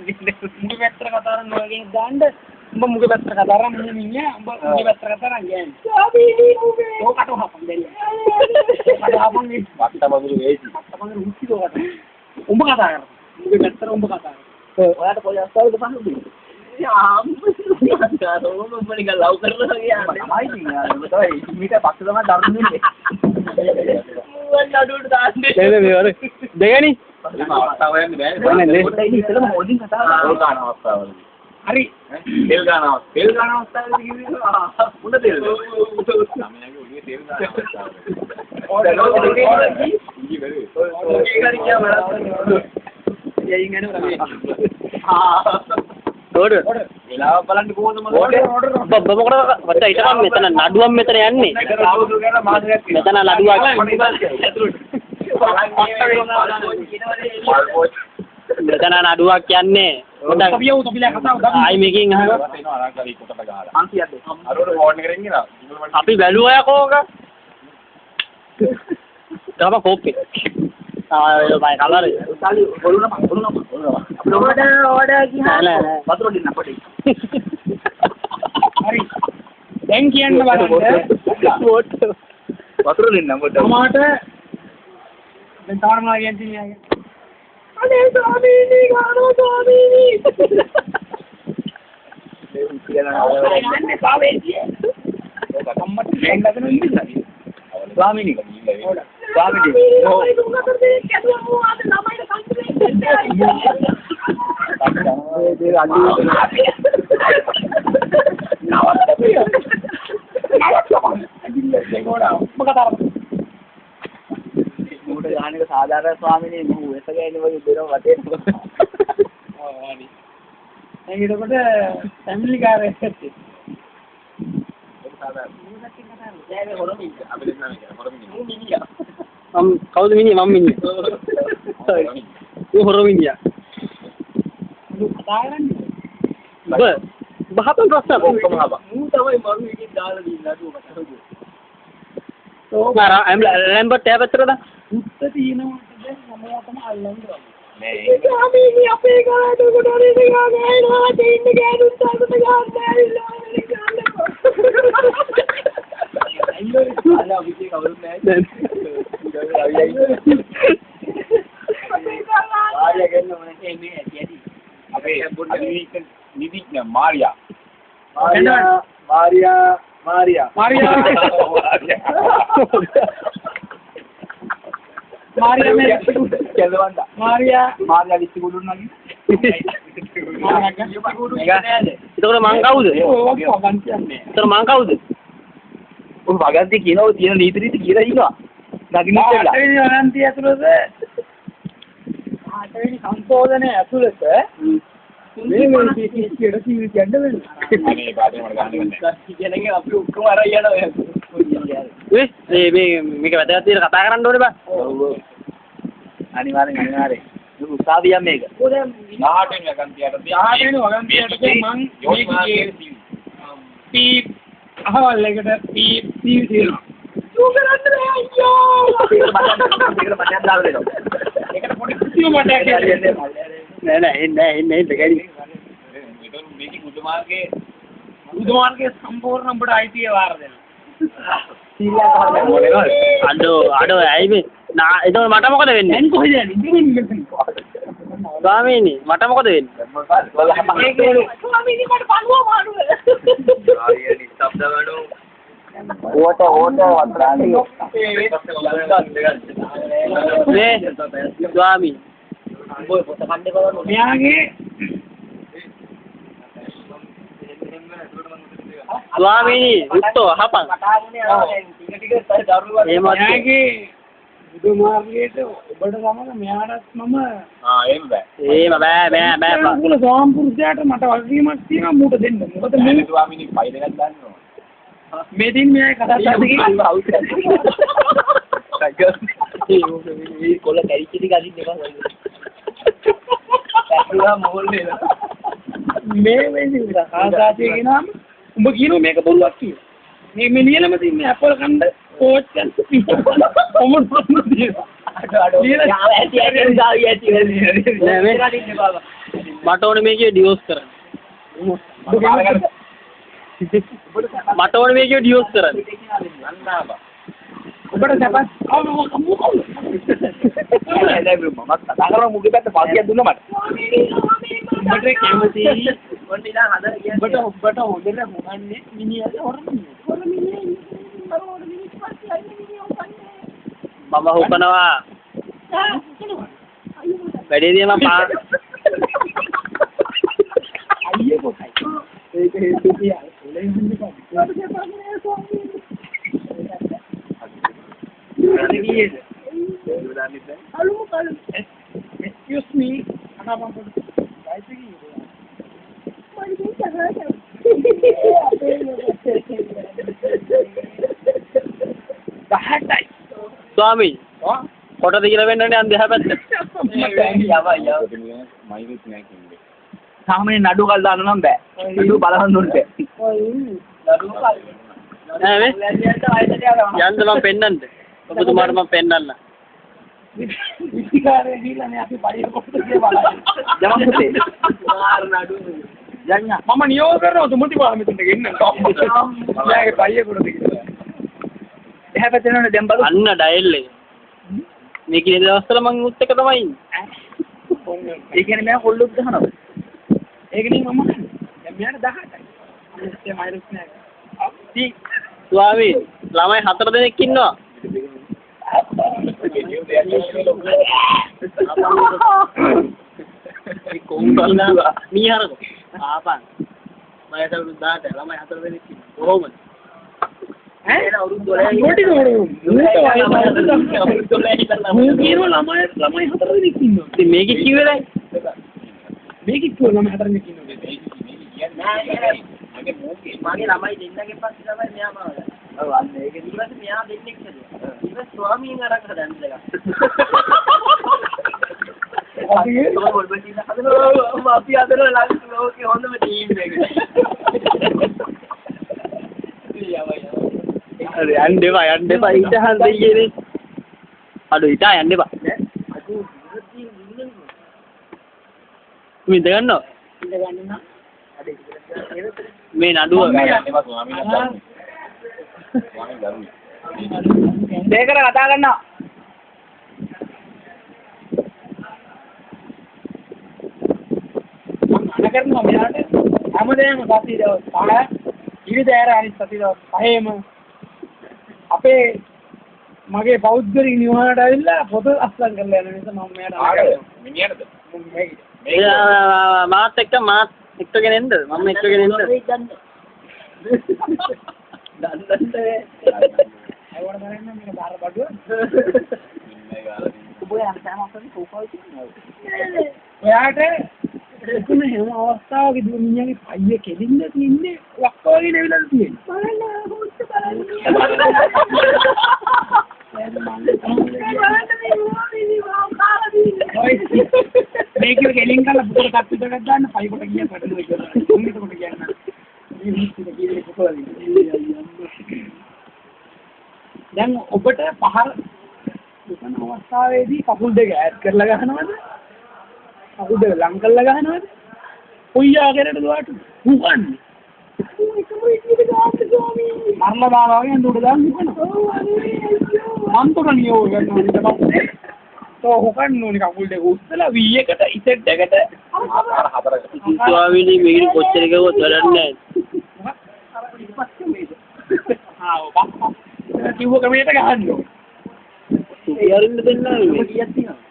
මුගේ පැත්තට කතා කරන වගේ දාන්න උඹ මුගේ පැත්තට කතා කරා මම මිනිහා උඹ මුගේ පැත්තට කතා කරා ගෑන් සාබීනි මුගේ ඕකට හපන් දෙන්න ඕකට හපන් මේ වට්ටමඳුරු වේසි වට්ටමඳුරු උච්චි දෝකට උඹ කතා කරා මුගේ පැත්තට උඹ කතා කරා ඔයාට පොඩි අස්තාවද පහසුද යාම් අන්තරෝම උඹ නිකන් ලව් කරනවා කියන්නේ තමයි තමයි මේක පස්ස තමයි දරුණු දෙන්නේ ඌවන් නඩුවට දාන්නේ නේ මේ වර දෙගනි අවස්ථාව යන්නේ බෑ නේ ඉතලම හොලින් කතා කරලා ගන්න අවස්ථාවල හරි තෙල් ගන්න අවස්ථාවලදී කිව්වේ උඩ තෙල් ළමයාගේ ඔළුවේ තෙල් ගන්න අවස්ථාවල වෙලාව බලන්න කොහොමද මොකද වත්ත හිටපන් මෙතන නඩුවක් මෙතන යන්නේ මෙතන නඩුවක් මෙතන නඩුවක් යන්නේ ආයි මේකෙන් අපි බැලුවා කෝක තම කෝප්පේ බයි කලර උසාලි බොරුනම ඕඩර් ගියා වතුර දෙන්න පොඩි හරි දැන් කියන්න බලන්න වතුර දෙන්න පොඩි මාට දැන් තාරමලා කියන්නේ අනේ ස්වාමීනි ගානෝ ස්වාමීනි ස්වාමීනි साधारण स्वामी फैमिली कार हम कौन मिनी मम्मी वो हो रही है bahatan rasa kok mahaba mu tamai maru ini dal di nadu तो मारा एम लैम्बर्ट टैब अत्र दा उत्तर तीनो नमो तम अल्लंग नहीं स्वामी ni ape gara to godare diga gaina dein gainu taru diga gaina ayo ala abhi cover nahi आया gun मने में ऐसी अबे निधि मारिया में चलवांदा मारिया लिस्ट बोलू ना इतो मांगाउද इतो मांगाउද ඔය වගන්ති කියනවා තියෙන නීති රීති කියලා ඉන්නවා නගින්න ඉස්සෙල්ලා ආටවෙනි වගන්ති ඇතුළත ආටවෙනි සංශෝධනයේ ඇතුළත මේ කීයට කීයට යන්න වෙනවා අනේ බාදේ මට ගන්න වෙන්නේ කියනගේ අපි ඔක්කොම අරන් යනවා මේ මේක වැදගත් විදිහට කතා කරන්න ඕනේ බා ඔව් අනිවාර්යෙන් උසාවියක් මේක ආටවෙනි වගන්තියට මං පීප් අහවල් එකට පීප් තියෙනවා සුගරන්ද අයියෝ ඒකට මටක් දාලා දෙනවා ඒකට පොඩි කුටිය මටක් නෑ දෙකයි ඒක මේක බුදුමාර්ගයේ සම්පූර්ණ අපිට අයිතිය වාර දෙනවා අඩෝ ඇයි මේ ඒක මට මොකද වෙන්නේ දැන් කොහෙද යන්නේ ස්වාමීනි මට මොකද වෙන්නේ ස්වාමීනි මට පණුව මාරුව ආයෙ නිස්සබ්ද වෙනෝ ඕට වත්‍රාණි මේ ස්වාමී මෙයාගේ ස්වාමීනි උත්තෝ හපන් මෙයාගේ බුදුමාර්ගයට ඔබට සමග මෙයාටත් මම එහෙම බෑ මුල සෝම්පුරුෂයාට මට වගකීමක් තියෙනවා මූට දෙන්න මොකද මේ ස්වාමීනි ෆයිල් එකක් දාන්නවා මේ දින් මෙයා කතා කරලා මේ කොල්ල කැරිච්ච ටික අදින්න එපා ඇතුළා මොල් නේද මේ ආසාතිය කියනවාම උඹ කියනවා මේක බොරුවක් කියලා මේ නියලම තින්නේ අපල කණ්ඩ කෝච්චන් කොමුත් තියෙනවා අඩෝ යාව ඇටි ගාවි ඇටි නෑ මේ රටින් බබා මට ඕනේ මේකේ ඩිවෝස් කරන්න. මට ඕනේ මේකේ ඩිවෝස් කරන්න. ඔබට සපස් මම කතා කරලා මුගේ පැත්ත පාටියක් දුන්නා මට. ඔබට කැමති ඔබට හොඳට හොගන්නේ මිනිහට මම හොකනවා. වැඩේදී මම අයියේ කොටයි. ඒක හේතු තියා. ඔලෙන් ඉන්නේ excuse me. ස්වාමී කොට දීලා වෙන්නනේ අන් දෙහා පැත්ත. සාමාන්‍ය නඩු කල් දාන්න නම් බෑ. නඩු බලහන් දුන්න බෑ. නෑ මේ යන්න මම පෙන්නන්නද? ඔබතුමාට මම පෙන්නන්න. විසිකාරේ දීලානේ අපි පරිය කොටද කියලා බලන්න. ජමන් පුතේ. මාර නඩු. යන්න. මම නියෝග කරනවා තුමුටි බාල මෙතනට ගෙන්න. යාගේ පරිය කොටද කියලා. එහා පැත්තේ නෝනේ දැන් බලන්න. අන්න ඩයල් එක. මේ කියන දවස්වල මම උත් එක තමයි ඉන්නේ. ඒ කියන්නේ මම කොල්ලොත් ගහනවා. ඒක නේ මම දැන් මෙයාට 18යි. ඒ මයිරස් නෑ. ස්වාමී ළමයි 4 දෙනෙක් ඉන්නවා. ඒ කොම්බල්ලා මීහරකෝ ආපන් මම හිතුවා 18 ළමයි 4 දෙනෙක් ඉන්නවා. කොහොමද? ඈ අවුරුදු 12 මොටි නෝනේ. මූ කියනවා ළමයි 4 දෙනෙක් ඉන්නවා. ඉතින් මේකෙ කිව්වේ නැහැ. මේකෙ කිව්වා ළමයි 4 දෙනෙක් ඉන්නවා. මගේ ළමයි දෙන්නගෙන් පස්සේ තමයි මෙයා මාව. ඔව් අන්න ඒක ඊට මෙයා දෙන්නෙක් හදලා. ඊට ස්වාමීන් අරන් හදන්න දෙයක්. අපි අතර ලංක ලෝකේ හොඳම ටීම් එක. අර යන්න එපා ඊට හන්ද ඉන්නේ. අඩෝ ඊට යන්න එපා. මේ දෙගන්නෝ. මේ නඩුව දෙකර කතා කරනවා. මම කරනවා මෙයාට හැමදේම සති දවස් 5 ඉරිදෑර අනිත් සති දවස් 5ෙම අපේ මගේ පෞද්ගලික නිවහනට ඇවිල්ලා පොත අස්ලම් කරලා යන නිසා මම මෙයාට මිනිහටද මාත් එක්කගෙන එන්නද මම එක්කගෙන එන්නද අයවල කරන්නේ මේක බාර බඩුව ඔබ යන තැන අපේ කෝපල් තියෙනවා ඔයාට එතුන හැම අවස්ථාවකදී මිනිහාගේ පයිය කෙලින්ද තින්නේ ලක්ක වගේ නෙවිලා තියෙන්නේ බලන්න හොස්ස මේක කෙලින් කරලා පුතට කප්පි දෙකක් දාන්න පයි කොට ගියා පටලුව කියලා උන්ට කොට කියන්න මේ මිනිස්සු කීයේ කොහොමද දැන් ඔබට පහර දුකන අවස්ථාවේදී කකුල් දෙක ඈඩ් කරලා ගහනවද? කකුල් දෙක ලං කරලා ගහනවද? කොයියා කරේද දුවට? උගන්නේ. මරලා දානවා වගේ දුඩ දාන්න උගනවා. මම තොර නියෝග කරනවා ඊට පස්සේ. තෝ හොකන්න ඕනේ කකුල් දෙක උස්සලා V එකට ඉසෙට් එකට ආකාර හතරකට. ස්වාමීනි මේක කොච්චර ගියවත් වැඩක් නැහැ. කිව්ව ක්‍රමයට ගහන්න ඕනේ. යරින්න දෙන්න නේ. කීයක් තියෙනවද?